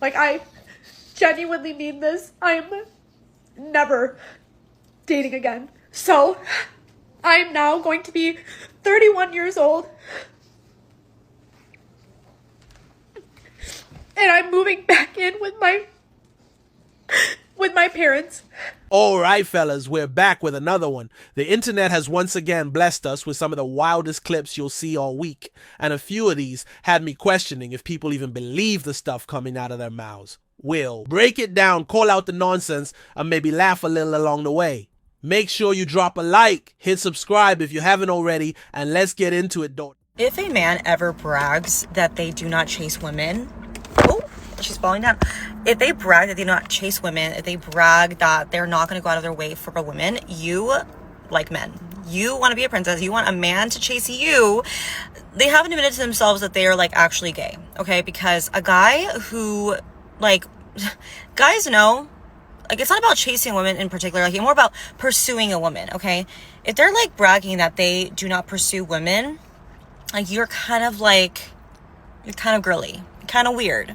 Like, I genuinely mean this. I'm never dating again. So, I'm now going to be 31 years old. And I'm moving back in with my parents. Alright fellas, we're back with another one. The internet has once again blessed us with some of the wildest clips you'll see all week, and a few of these had me questioning if people even believe the stuff coming out of their mouths. We'll break it down, call out the nonsense, and maybe laugh a little along the way. Make sure you drop a like, hit subscribe if you haven't already, and let's get into it, though. If a man ever brags that they do not chase women, oh, she's falling down. If they brag that they do not chase women, if they brag that they're not going to go out of their way for a woman, you like men. You want to be a princess. You want a man to chase you. They haven't admitted to themselves that they are like actually gay, okay? Because a guy who, like, guys know, like, it's not about chasing women in particular. Like, it's more about pursuing a woman, okay? If they're like bragging that they do not pursue women, like, you're kind of girly, kind of weird.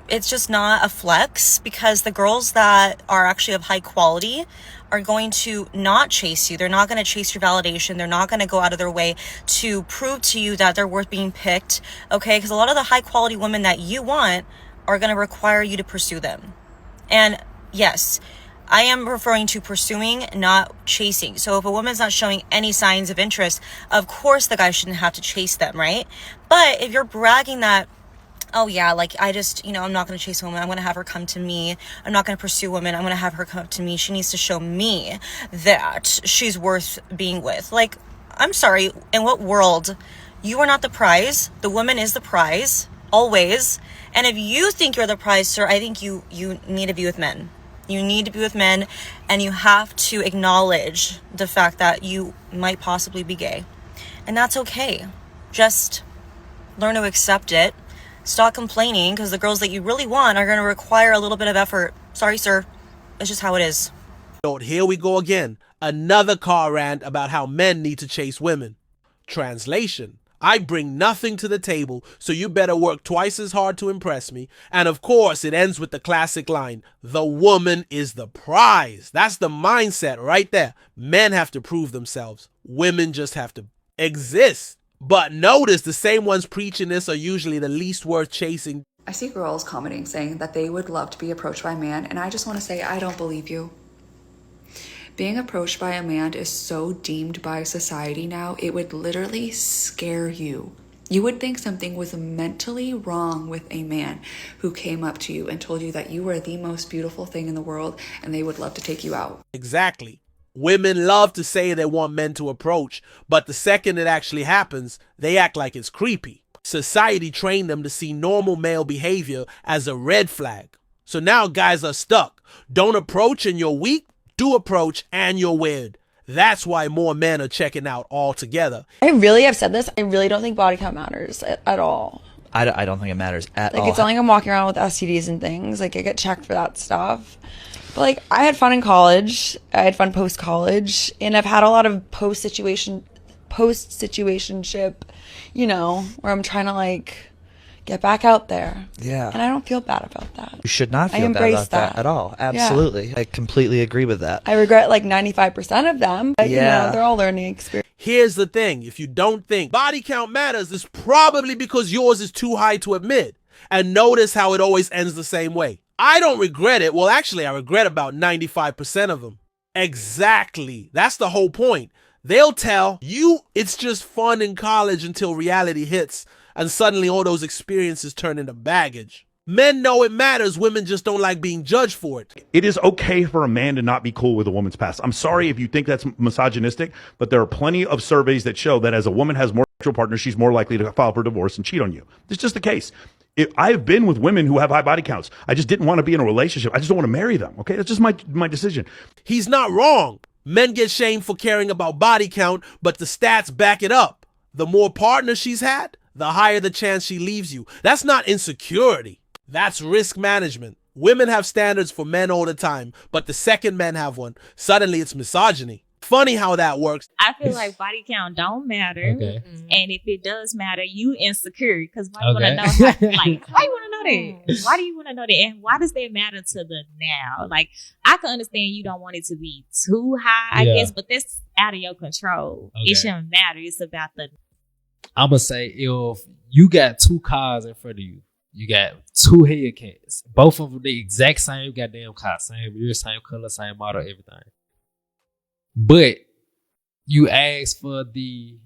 It's just not a flex, because the girls that are actually of high quality are going to not chase you. They're not going to chase your validation. They're not going to go out of their way to prove to you that they're worth being picked, okay? Because a lot of the high quality women that you want are going to require you to pursue them. And yes, I am referring to pursuing, not chasing. So if a woman's not showing any signs of interest, of course the guy shouldn't have to chase them, right? But if you're bragging that, oh yeah, like, I just, I'm not going to chase a woman. I'm going to have her come to me. I'm not going to pursue women. I'm going to have her come to me. She needs to show me that she's worth being with. Like, I'm sorry, in what world? You are not the prize. The woman is the prize, always. And if you think you're the prize, sir, I think you need to be with men. You need to be with men, and you have to acknowledge the fact that you might possibly be gay. And that's okay. Just learn to accept it. Stop complaining, because the girls that you really want are going to require a little bit of effort. Sorry, sir. It's just how it is. Here we go again. Another car rant about how men need to chase women. Translation: I bring nothing to the table, so you better work twice as hard to impress me. And of course, it ends with the classic line, the woman is the prize. That's the mindset right there. Men have to prove themselves. Women just have to exist. But notice the same ones preaching this are usually the least worth chasing. I see girls commenting saying that they would love to be approached by a man, and I just want to say I don't believe you. Being approached by a man is so deemed by society now, it would literally scare you. You would think something was mentally wrong with a man who came up to you and told you that you were the most beautiful thing in the world and they would love to take you out. Exactly. Women love to say they want men to approach, but the second it actually happens, they act like it's creepy. Society trained them to see normal male behavior as a red flag. So now guys are stuck. Don't approach and you're weak. Do approach and you're weird. That's why more men are checking out altogether. I really have said this. I really don't think body count matters at all. I don't think it matters at all. Like, it's not like I'm walking around with STDs and things. Like, I get checked for that stuff. But, like, I had fun in college. I had fun post-college. And I've had a lot of post-situationship, where I'm trying to, like, get back out there. Yeah. And I don't feel bad about that. You should not feel bad about that at all. Absolutely. Yeah. I completely agree with that. I regret, like, 95% of them. But, they're all learning experience. Here's the thing. If you don't think body count matters, it's probably because yours is too high to admit. And notice how it always ends the same way. I don't regret it. Well, actually, I regret about 95% of them. Exactly. That's the whole point. They'll tell you it's just fun in college until reality hits, and suddenly all those experiences turn into baggage. Men know it matters. Women just don't like being judged for it. It is okay for a man to not be cool with a woman's past. I'm sorry if you think that's misogynistic, but there are plenty of surveys that show that as a woman has more sexual partners, she's more likely to file for divorce and cheat on you. It's just the case. I've been with women who have high body counts. I just didn't want to be in a relationship. I just don't want to marry them. Okay, that's just my decision. He's not wrong. Men get shamed for caring about body count, but the stats back it up. The more partners she's had, the higher the chance she leaves you. That's not insecurity. That's risk management. Women have standards for men all the time, but the second men have one, suddenly it's misogyny. Funny how that works. I feel like body count don't matter. Okay. And if it does matter, you insecure. Because why you want to know? Why you want to know that? Why do you want to know that? And why does that matter to the now? Like, I can understand you don't want it to be too high, I guess, but that's out of your control. Okay. It shouldn't matter. It's about the. I'm going to say if you got 2 cars in front of you, you got 2 Hellcats, both of them the exact same goddamn car, same year, same color, same model, everything. But you ask for the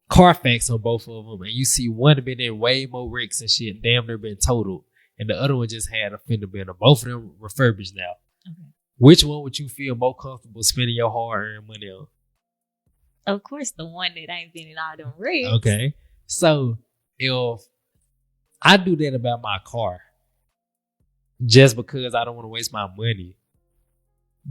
Carfax on both of them, and you see one been in way more wrecks and shit, damn near been totaled, and the other one just had a fender bender. Both of them refurbished now. Okay. Which one would you feel more comfortable spending your hard-earned money on? Of course, the one that ain't been in all them wrecks. Okay. So if I do that about my car, just because I don't want to waste my money,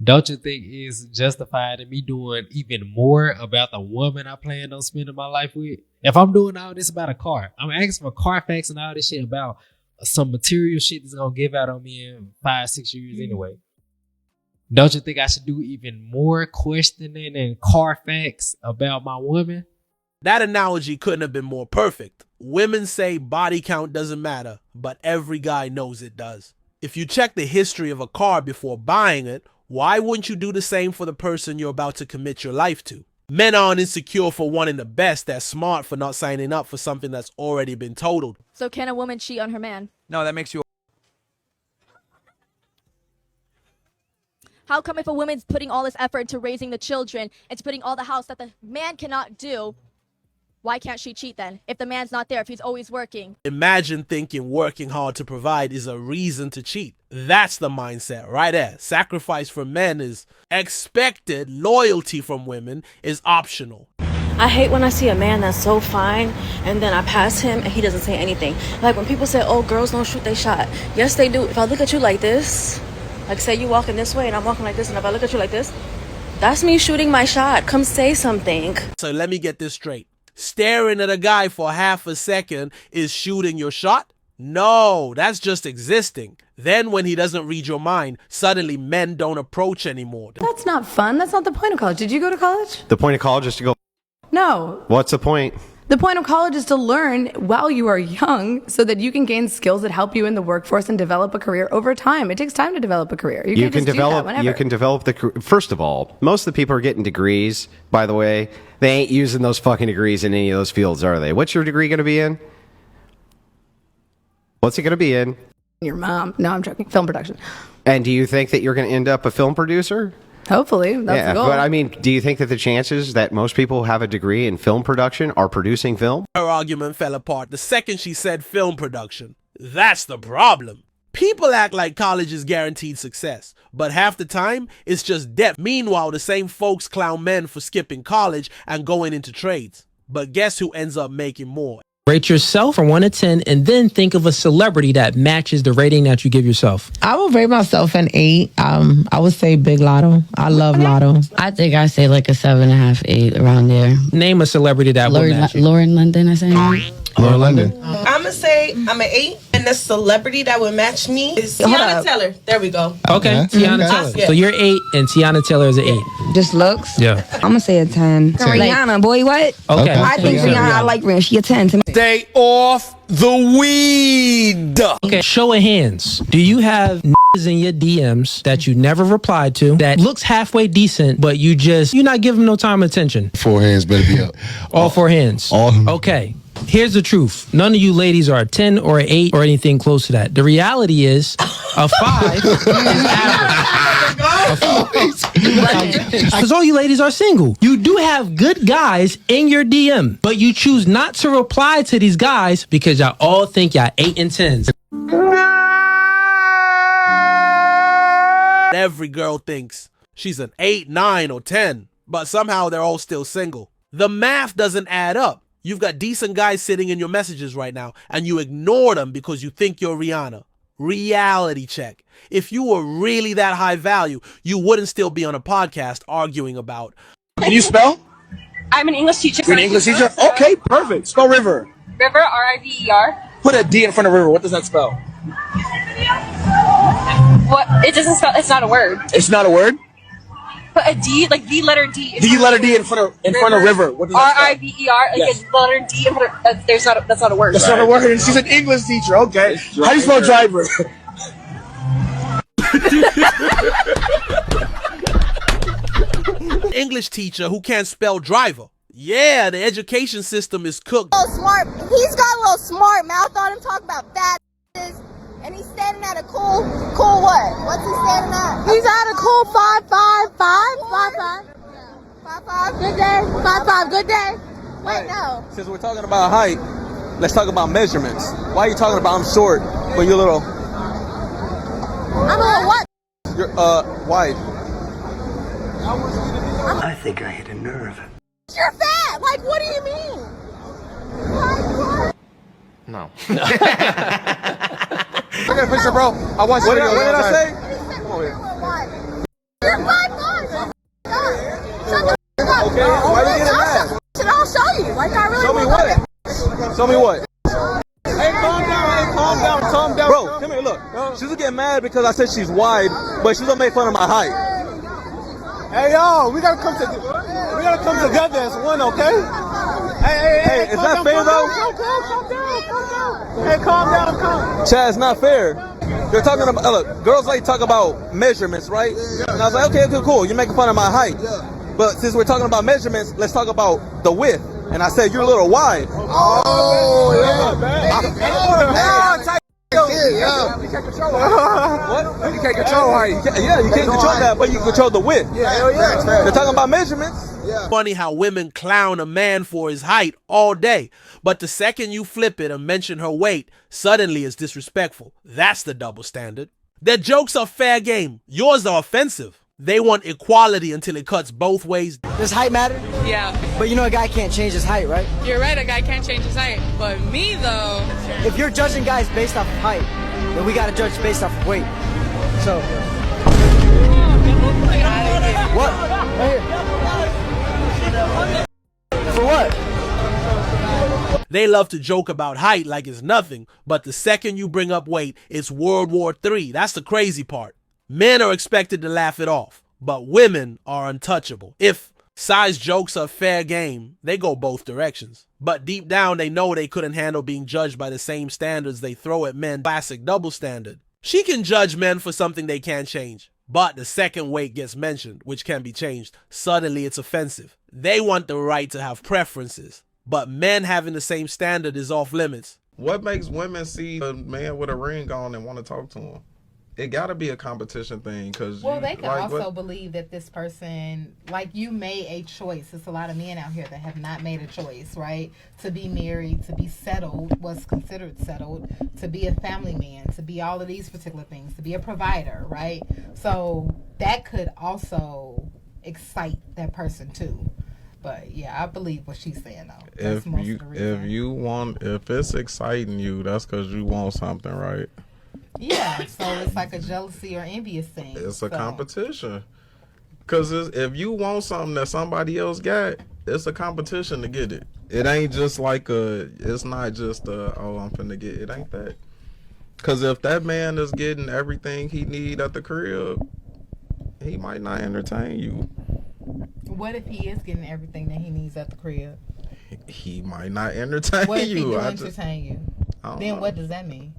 don't you think it's justified in me doing even more about the woman I plan on spending my life with? If I'm doing all this about a car, I'm asking for Carfax and all this shit about some material shit that's going to give out on me in 5-6 years anyway. Don't you think I should do even more questioning and Carfax about my woman? That analogy couldn't have been more perfect. Women say body count doesn't matter, but every guy knows it does. If you check the history of a car before buying it, why wouldn't you do the same for the person you're about to commit your life to? Men aren't insecure for wanting the best. They're smart for not signing up for something that's already been totaled. So can a woman cheat on her man? No, that makes you... How come if a woman's putting all this effort into raising the children and to putting all the house that the man cannot do, why can't she cheat then? If the man's not there, if he's always working. Imagine thinking working hard to provide is a reason to cheat. That's the mindset right there. Sacrifice from men is expected. Loyalty from women is optional. I hate when I see a man that's so fine and then I pass him and he doesn't say anything. Like when people say, oh, girls don't shoot they shot. Yes, they do. If I look at you like this, like say you walking this way and I'm walking like this, and if I look at you like this, that's me shooting my shot. Come say something. So let me get this straight. Staring at a guy for half a second is shooting your shot? No, that's just existing. Then when he doesn't read your mind, suddenly men don't approach anymore. That's not fun. That's not the point of college. Did you go to college? The point of college is to go... No. What's the point? The point of college is to learn while you are young so that you can gain skills that help you in the workforce and develop a career over time. It takes time to develop a career. You can develop the... First of all, most of the people are getting degrees, by the way. They ain't using those fucking degrees in any of those fields, are they? What's your degree going to be in? What's it going to be in? Your mom. No, I'm joking. Film production. And do you think that you're going to end up a film producer? Hopefully. That's the goal. But I mean, do you think that the chances that most people who have a degree in film production are producing film? Her argument fell apart the second she said film production. That's the problem. People act like college is guaranteed success, but half the time, it's just debt. Meanwhile, the same folks clown men for skipping college and going into trades. But guess who ends up making more? Rate yourself from 1 to 10 and then think of a celebrity that matches the rating that you give yourself. I would rate myself an 8. I would say Big Lotto. I love Lotto. I think I say like a 7.5, 8 around there. Name a celebrity that would match you. Lauren London, I say. Lauren London. I'm going to say I'm an 8. And the celebrity that would match me is Tiana Taylor. There we go. Okay, Tiana Taylor. Yeah. So you're 8 and Tiana Taylor is an 8. Just looks? Yeah. I'm going to say a 10. Rihanna, boy, what? Okay. I think Rihanna, I like Rihanna. She a 10 to me. Stay off the weed. Okay, show of hands. Do you have in your DMs that you never replied to that looks halfway decent, but you're not giving no time and attention? 4 hands better be up. All 4 hands. Okay. Here's the truth. None of you ladies are a 10 or an 8 or anything close to that. The reality is a 5 is average. Because all you ladies are single. You do have good guys in your DM, but you choose not to reply to these guys because y'all all think y'all 8 and 10s. Every girl thinks she's an 8, 9, or 10, but somehow they're all still single. The math doesn't add up. You've got decent guys sitting in your messages right now, and you ignore them because you think you're Rihanna. Reality check. If you were really that high value, you wouldn't still be on a podcast arguing about... Can you spell? I'm an English teacher. You're an English teacher? Okay, perfect. Spell river. River, R-I-V-E-R. Put a D in front of river. What does that spell? What? It doesn't spell, it's not a word. It's not a word? Put put a D, like the letter D. The letter D in front of river. What does that spell? RIVER, like Yes. a letter D in front of, that's not a word. That's not a word. She's an English teacher. Okay. How do you spell driver? English teacher who can't spell driver. Yeah, the education system is cooked. Smart. He's got a little smart mouth on him. Talk about fat asses. And he's standing at a cool what? What's he standing at? He's at a cool 5'5". 5'5". Good day. 5'5". Good day. Wait, no. Since we're talking about height, let's talk about measurements. Why are you talking about I'm short, but you're little? I'm a little what? You're wide. I think I hit a nerve. You're fat. Like, what do you mean? No. Look at a picture, bro. I watched What video. did I say? You're 5'5". Okay, why are you getting mad? I'll show you. Like, I really Show me what? Show me what? Hey, calm down. Bro, come here, look. She's gonna get mad because I said she's wide, but she's gonna make fun of my height. Hey, yo, we gotta come together as one, okay? Hey, is that fair though? Calm down. Hey, calm down. Chad, it's not fair. You're talking about, look, girls like talk about measurements, right? And I was like, okay, cool. You're making fun of my height. But since we're talking about measurements, let's talk about the width. And I said, you're a little wide. Oh, yeah, man. You can't control height. What? You can't control height. Yeah, you can't control that, but you can control the width. Yeah. They're talking about measurements. Funny how women clown a man for his height all day, but the second you flip it and mention her weight, suddenly it's disrespectful. That's the double standard. Their jokes are fair game. Yours are offensive. They want equality until it cuts both ways. Does height matter? Yeah. But you know a guy can't change his height, right? You're right, a guy can't change his height. But me, though... If you're judging guys based off of height, then we gotta judge based off of weight. So... What? Right here. For what? They love to joke about height like it's nothing, but the second you bring up weight, it's World War III. That's the crazy part. Men are expected to laugh it off, but women are untouchable. If size jokes are fair game, they go both directions. But deep down, they know they couldn't handle being judged by the same standards they throw at men. Classic double standard. She can judge men for something they can't change. But the second weight gets mentioned, which can be changed. Suddenly it's offensive. They want the right to have preferences, but men having the same standard is off limits. What makes women see a man with a ring on and want to talk to him? It got to be a competition thing, because they could also believe that this person, like, you made a choice. There's a lot of men out here that have not made a choice, right? To be married, to be settled, what's considered settled, to be a family man, to be all of these particular things, to be a provider, right? So that could also excite that person too. But yeah, I believe what she's saying though. That's if it's exciting you, that's because you want something, right? Yeah, so it's like a jealousy or envious thing. It's a competition. Because if you want something that somebody else got, it's a competition to get it. It ain't just like it's not just I'm finna get it. Ain't that? Because if that man is getting everything he need at the crib, he might not entertain you. What if he is getting everything that he needs at the crib? He might not entertain you. What if he do entertain you? Then what does that mean?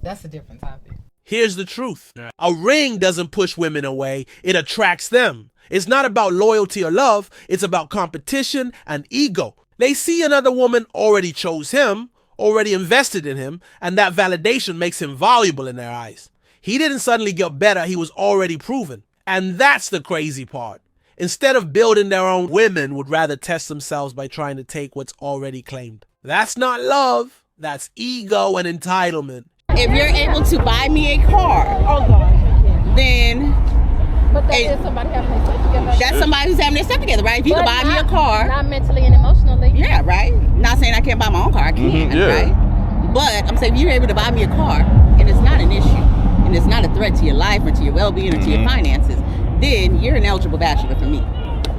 That's a different topic. Here's the truth. A ring doesn't push women away. It attracts them. It's not about loyalty or love. It's about competition and ego. They see another woman already chose him, already invested in him, and that validation makes him valuable in their eyes. He didn't suddenly get better. He was already proven. And that's the crazy part. Instead of building their own, women would rather test themselves by trying to take what's already claimed. That's not love. That's ego and entitlement. If you're able to buy me a car, then But that is somebody having their stuff together. that's somebody who's having their stuff together, right? If you But can buy me a car, not mentally and emotionally. yeah, right. Not saying I can't buy my own car, I can, right? But I'm saying if you're able to buy me a car and it's not an issue, and it's not a threat to your life or to your well-being or to your finances, then you're an eligible bachelor for me.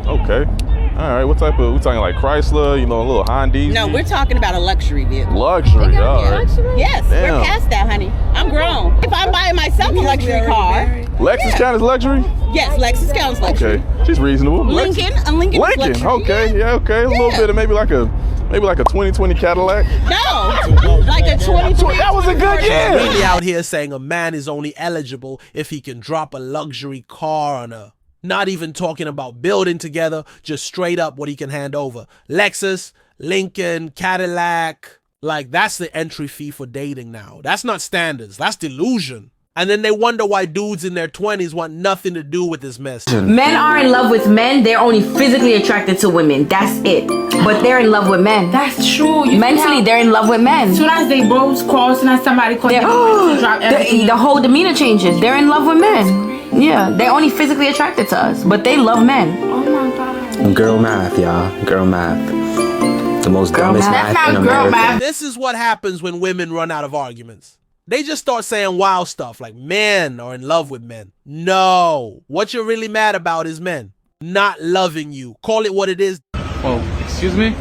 Okay. All right. What type of? We talking like Chrysler? You know, a little Honda? No, we're talking about a luxury vehicle. Luxury. All right. Yes, Damn. we're past that, honey. I'm grown. If I'm buying myself a luxury car, Lexus count as luxury? Yes, Lexus counts luxury. Okay, she's reasonable. Lincoln, a Lincoln. Is Lincoln, luxury. okay, yeah, okay. A little bit of maybe like a 2020 Cadillac. No, like a 2020. That was a good year. Really out here saying a man is only eligible if he can drop a luxury car on her. Not even talking about building together, just straight up what he can hand over. Lexus, Lincoln, Cadillac. Like, that's the entry fee for dating now. That's not standards. That's delusion. And then they wonder why dudes in their 20s want nothing to do with this mess. Men are in love with men. They're only physically attracted to women. That's it. But they're in love with men. That's true. Mentally, they're in love with men. As soon as they both cross and somebody calls them, drop everything. The whole demeanor changes. They're in love with men. Yeah, they're only physically attracted to us, but they love men. Oh my God. Girl math, y'all. Girl math. The most dumbest math in America. This is what happens when women run out of arguments. They just start saying wild stuff like men are in love with men. No, what you're really mad about is men not loving you. Call it what it is. Oh, excuse me?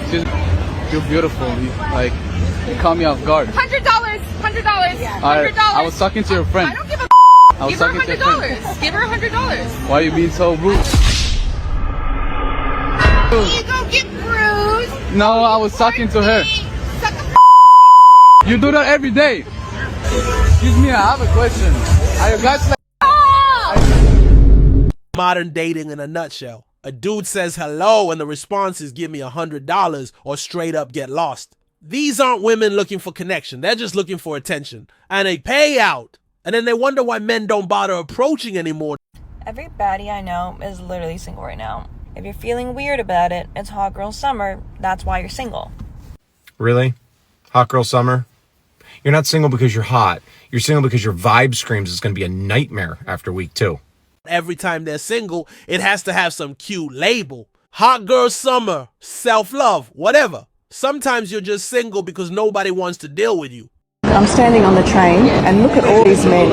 Excuse me? You're beautiful. You caught me off guard. $100. $100. I was talking to your friend. I don't give a I was Give her talking to your friend. $100. Give her $100. Why are you being so rude? You go get bruised. No, I was talking to her. You do that every day. Excuse me, I have a question. Are you guys like... Modern dating in a nutshell. A dude says hello and the response is give me $100 or straight up get lost. These aren't women looking for connection. They're just looking for attention and a payout. And then they wonder why men don't bother approaching anymore. Every baddie I know is literally single right now. If you're feeling weird about it, it's hot girl summer. That's why you're single. Really? Hot girl summer? You're not single because you're hot. You're single because your vibe screams it's going to be a nightmare after week 2. Every time they're single, it has to have some cute label. Hot girl summer, self-love, whatever. Sometimes you're just single because nobody wants to deal with you. I'm standing on the train and look at all these men.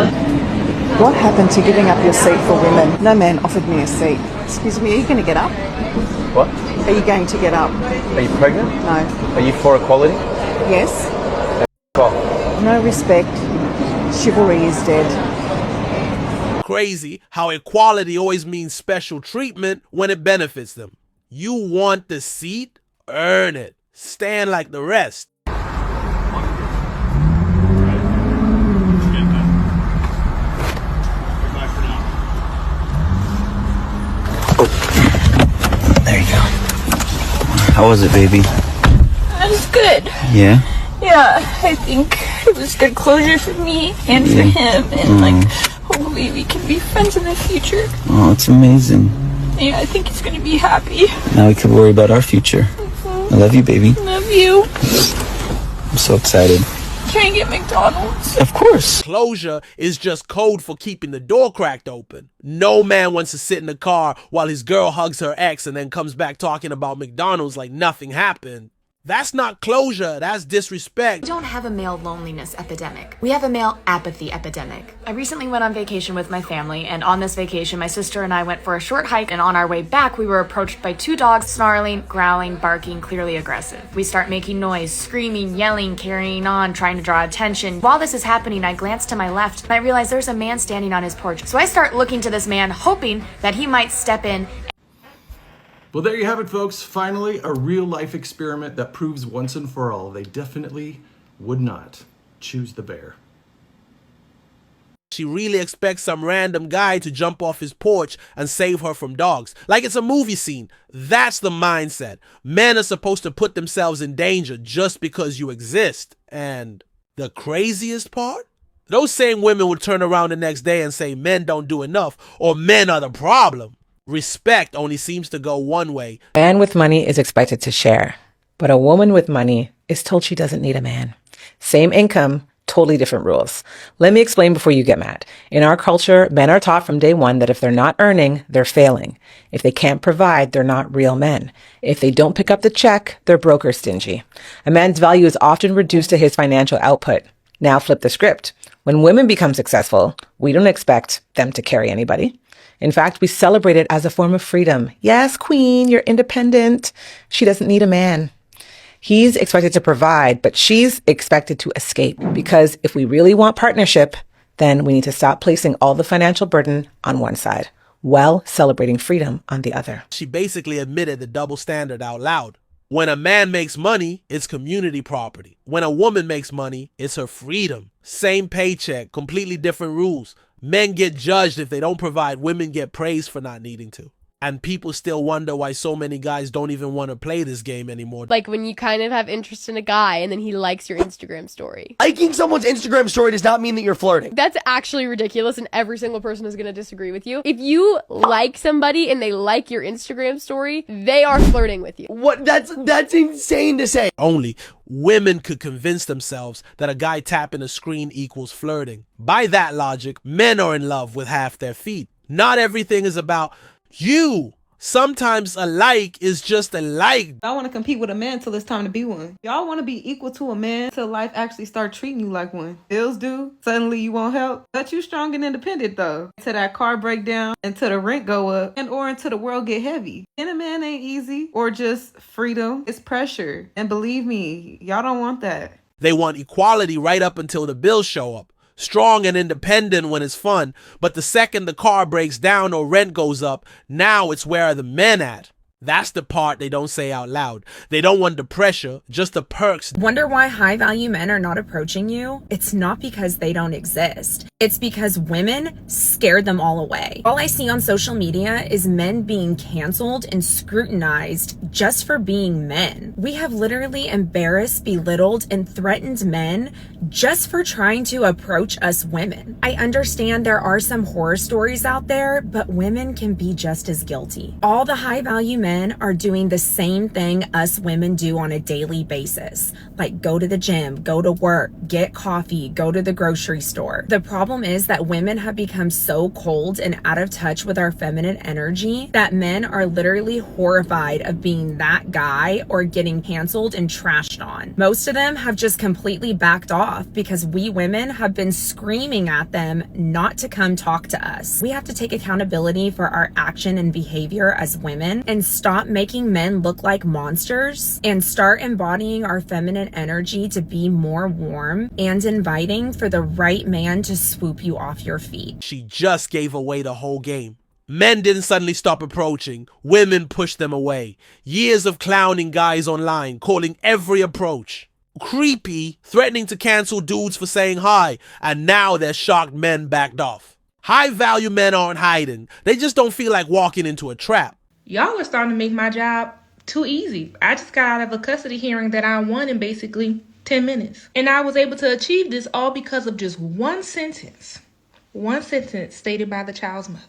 What happened to giving up your seat for women? No man offered me a seat. Excuse me, are you going to get up? What? Are you going to get up? Are you pregnant? No. Are you for equality? Yes. Well. No respect. Chivalry is dead. Crazy how equality always means special treatment when it benefits them. You want the seat? Earn it. Stand like the rest. There you go. How was it, baby? That was good. Yeah? Yeah, I think it was good closure for me and for him. And hopefully we can be friends in the future. Oh, it's amazing. Yeah, I think he's going to be happy. Now we can worry about our future. I love you, baby. Love you. I'm so excited. Can I get McDonald's? Of course. Closure is just code for keeping the door cracked open. No man wants to sit in the car while his girl hugs her ex and then comes back talking about McDonald's like nothing happened. That's not closure, that's disrespect. We don't have a male loneliness epidemic. We have a male apathy epidemic. I recently went on vacation with my family, and on this vacation, my sister and I went for a short hike, and on our way back, we were approached by 2 dogs snarling, growling, barking, clearly aggressive. We start making noise, screaming, yelling, carrying on, trying to draw attention. While this is happening, I glance to my left, and I realize there's a man standing on his porch. So I start looking to this man, hoping that he might step in. Well, there you have it, folks. Finally, a real-life experiment that proves once and for all they definitely would not choose the bear. She really expects some random guy to jump off his porch and save her from dogs. Like it's a movie scene. That's the mindset. Men are supposed to put themselves in danger just because you exist. And the craziest part? Those same women would turn around the next day and say men don't do enough or men are the problem. Respect only seems to go one way. A man with money is expected to share, but a woman with money is told she doesn't need a man. Same income, totally different rules. Let me explain before you get mad. In our culture, men are taught from day one that if they're not earning, they're failing. If they can't provide, they're not real men. If they don't pick up the check, they're broke or stingy. A man's value is often reduced to his financial output. Now flip the script. When women become successful, we don't expect them to carry anybody. In fact, we celebrate it as a form of freedom. Yes, queen, you're independent. She doesn't need a man. He's expected to provide, but she's expected to escape. Because if we really want partnership, then we need to stop placing all the financial burden on one side while celebrating freedom on the other. She basically admitted the double standard out loud. When a man makes money, it's community property. When a woman makes money, it's her freedom. Same paycheck, completely different rules. Men get judged if they don't provide, women get praised for not needing to. And people still wonder why so many guys don't even want to play this game anymore. Like when you kind of have interest in a guy and then he likes your Instagram story. Liking someone's Instagram story does not mean that you're flirting. That's actually ridiculous, and every single person is going to disagree with you. If you like somebody and they like your Instagram story, they are flirting with you. What? That's insane to say. Only women could convince themselves that a guy tapping a screen equals flirting. By that logic, men are in love with half their feet. Not everything is about you. Sometimes a like is just a like. I want to compete with a man till it's time to be one. Y'all want to be equal to a man till life actually start treating you like one. Bills due, suddenly you won't help. But you strong and independent though. Till that car break down, until the rent go up, and or until the world get heavy. And a man ain't easy or just freedom. It's pressure. And believe me, y'all don't want that. They want equality right up until the bills show up. Strong and independent when it's fun, but the second the car breaks down or rent goes up, now it's where are the men at? That's the part they don't say out loud. They don't want the pressure, just the perks. Wonder why high-value men are not approaching you? It's not because they don't exist. It's because women scared them all away. All I see on social media is men being canceled and scrutinized just for being men. We have literally embarrassed, belittled, and threatened men just for trying to approach us women. I understand there are some horror stories out there, but women can be just as guilty. All the high-value men are doing the same thing us women do on a daily basis, like go to the gym, go to work, get coffee, go to the grocery store. The problem is that women have become so cold and out of touch with our feminine energy that men are literally horrified of being that guy or getting canceled and trashed on. Most of them have just completely backed off because we women have been screaming at them not to come talk to us. We have to take accountability for our action and behavior as women and stop making men look like monsters and start embodying our feminine energy to be more warm and inviting for the right man to swoop you off your feet. She just gave away the whole game. Men didn't suddenly stop approaching. Women pushed them away. Years of clowning guys online, calling every approach creepy, threatening to cancel dudes for saying hi, and now they're shocked men backed off. High-value men aren't hiding. They just don't feel like walking into a trap. Y'all are starting to make my job too easy. I just got out of a custody hearing that I won in basically 10 minutes. And I was able to achieve this all because of just one sentence. One sentence stated by the child's mother.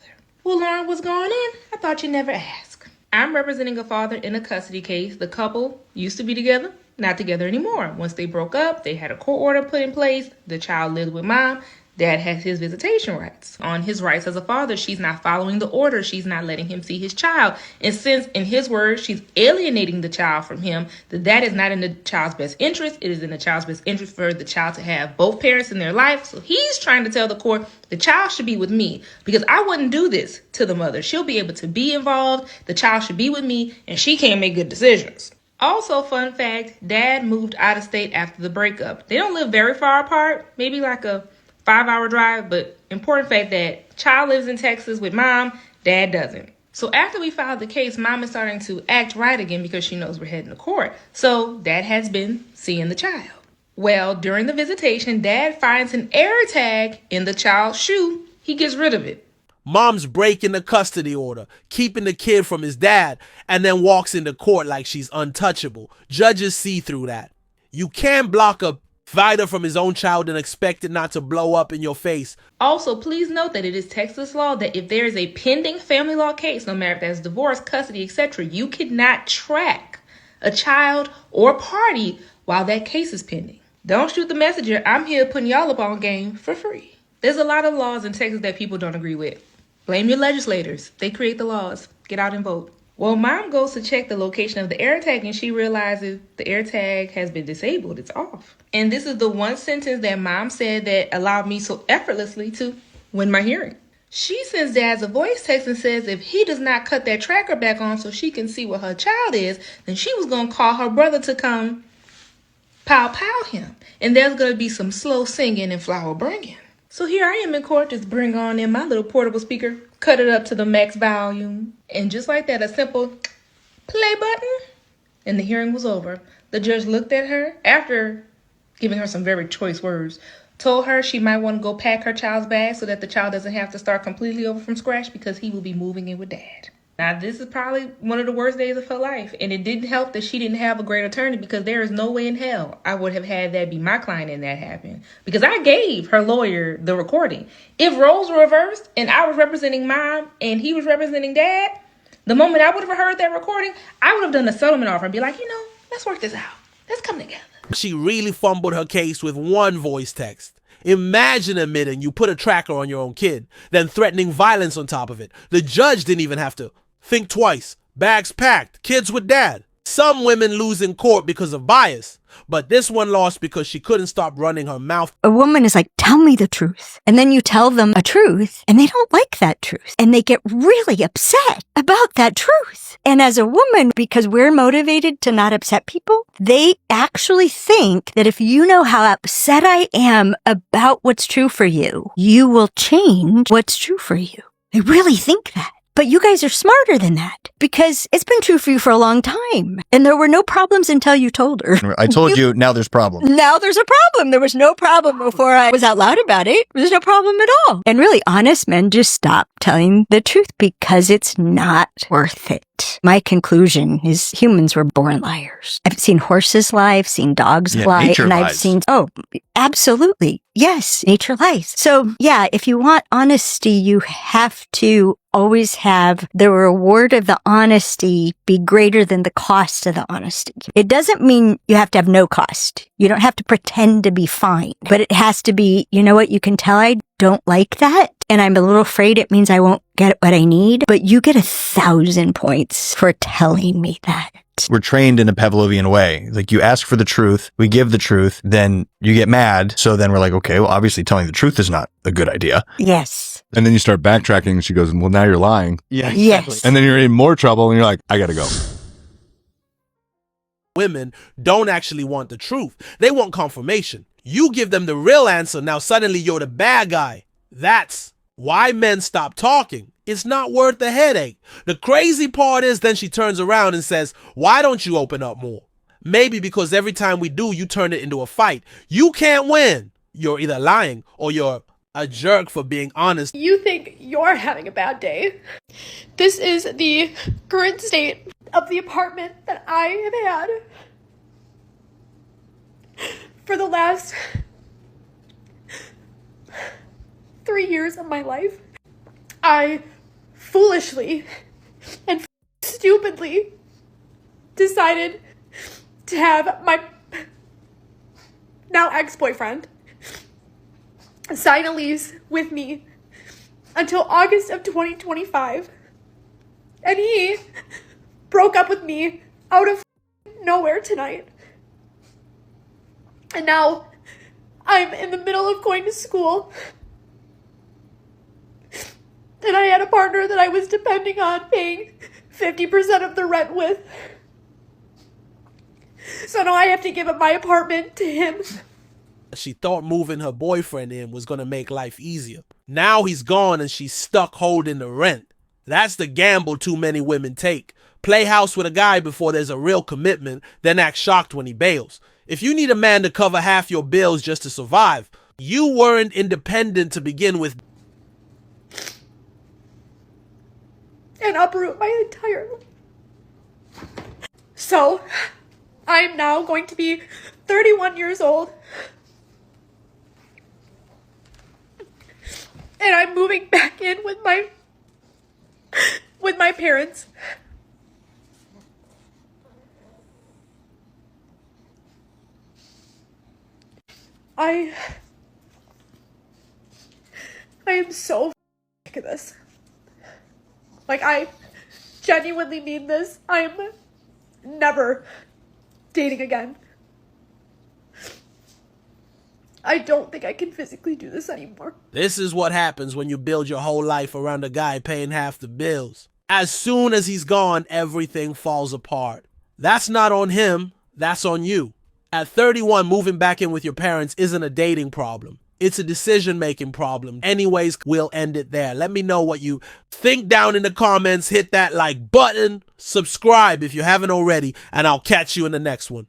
Well, Lauren, what's going on? I thought you never asked. I'm representing a father in a custody case. The couple used to be together, not together anymore. Once they broke up, they had a court order put in place. The child lived with mom. Dad has his visitation rights. On his rights as a father, she's not following the order. She's not letting him see his child. And since, in his words, she's alienating the child from him, that is not in the child's best interest. It is in the child's best interest for the child to have both parents in their life. So he's trying to tell the court, the child should be with me because I wouldn't do this to the mother. She'll be able to be involved. The child should be with me and she can't make good decisions. Also, fun fact, Dad moved out of state after the breakup. They don't live very far apart, maybe like a 5-hour drive, but important fact that child lives in Texas with mom, dad doesn't. So after we filed the case, mom is starting to act right again because she knows we're heading to court. So dad has been seeing the child. Well, during the visitation, dad finds an air tag in the child's shoe. He gets rid of it. Mom's breaking the custody order, keeping the kid from his dad, and then walks into court like she's untouchable. Judges see through that. You can't block a fighter from his own child and expect it not to blow up in your face. Also, please note that it is Texas law that if there is a pending family law case, no matter if that's divorce, custody, etc., you cannot track a child or party while that case is pending. Don't shoot the messenger. I'm here putting y'all up on game for free. There's a lot of laws in Texas that people don't agree with. Blame your legislators. They create the laws. Get out and vote. Well, mom goes to check the location of the AirTag and she realizes the AirTag has been disabled. It's off. And this is the one sentence that mom said that allowed me so effortlessly to win my hearing. She sends Dad a voice text and says if he does not cut that tracker back on so she can see where her child is, then she was going to call her brother to come pow him. And there's going to be some slow singing and flower bringing. So here I am in court, just bring on in my little portable speaker, cut it up to the max volume, and just like that, a simple play button, and the hearing was over. The judge looked at her after giving her some very choice words, told her she might want to go pack her child's bag so that the child doesn't have to start completely over from scratch because he will be moving in with dad. Now, this is probably one of the worst days of her life, and it didn't help that she didn't have a great attorney because there is no way in hell I would have had that be my client and that happen because I gave her lawyer the recording. If roles were reversed and I was representing mom and he was representing dad, the moment I would have heard that recording, I would have done a settlement offer and be like, let's work this out. Let's come together. She really fumbled her case with one voice text. Imagine admitting you put a tracker on your own kid, then threatening violence on top of it. The judge didn't even have to think twice. Bags packed, kids with dad. Some women lose in court because of bias, but this one lost because she couldn't stop running her mouth. A woman is like, tell me the truth. And then you tell them a truth, and they don't like that truth. And they get really upset about that truth. And as a woman, because we're motivated to not upset people, they actually think that if you know how upset I am about what's true for you, you will change what's true for you. They really think that. But you guys are smarter than that because it's been true for you for a long time. And there were no problems until you told her. I told you, now there's problems. Now there's a problem. There was no problem before I was out loud about it. There's no problem at all. And really, honest men just stop telling the truth because it's not worth it. My conclusion is humans were born liars. I've seen horses lie, I've seen dogs lie, and I've seen, absolutely. Yes, nature lies. So yeah, if you want honesty, you have to always have the reward of the honesty be greater than the cost of the honesty. It doesn't mean you have to have no cost. You don't have to pretend to be fine, but it has to be, you know what, you can tell I don't like that, and I'm a little afraid it means I won't get what I need, but you get 1,000 points for telling me that. We're trained in a Pavlovian way. Like, you ask for the truth, we give the truth, then you get mad. So then we're like, okay, well, obviously telling the truth is not a good idea. Yes. And then you start backtracking and she goes, well, now you're lying. Yeah. Yes. And then you're in more trouble and you're like, I gotta go. Women don't actually want the truth. They want confirmation. You give them the real answer, now suddenly you're the bad guy. That's why men stop talking. It's not worth the headache. The crazy part is then she turns around and says, why don't you open up more? Maybe because every time we do, you turn it into a fight. You can't win. You're either lying or you're a jerk for being honest. You think you're having a bad day. This is the current state of the apartment that I have had for the last 3 years of my life. I foolishly and stupidly decided to have my now ex-boyfriend sign a lease with me until August of 2025. And he broke up with me out of nowhere tonight. And now I'm in the middle of going to school. And I had a partner that I was depending on paying 50% of the rent with. So now I have to give up my apartment to him. She thought moving her boyfriend in was going to make life easier. Now he's gone and she's stuck holding the rent. That's the gamble too many women take. Play house with a guy before there's a real commitment, then act shocked when he bails. If you need a man to cover half your bills just to survive, you weren't independent to begin with. And uproot my entire life. So, I'm now going to be 31 years old. And I'm moving back in with my parents. I am so sick of this. Like, I genuinely mean this. I'm never dating again. I don't think I can physically do this anymore. This is what happens when you build your whole life around a guy paying half the bills. As soon as he's gone, everything falls apart. That's not on him, that's on you. At 31, moving back in with your parents isn't a dating problem. It's a decision-making problem. Anyways, we'll end it there. Let me know what you think down in the comments. Hit that like button, subscribe if you haven't already, and I'll catch you in the next one.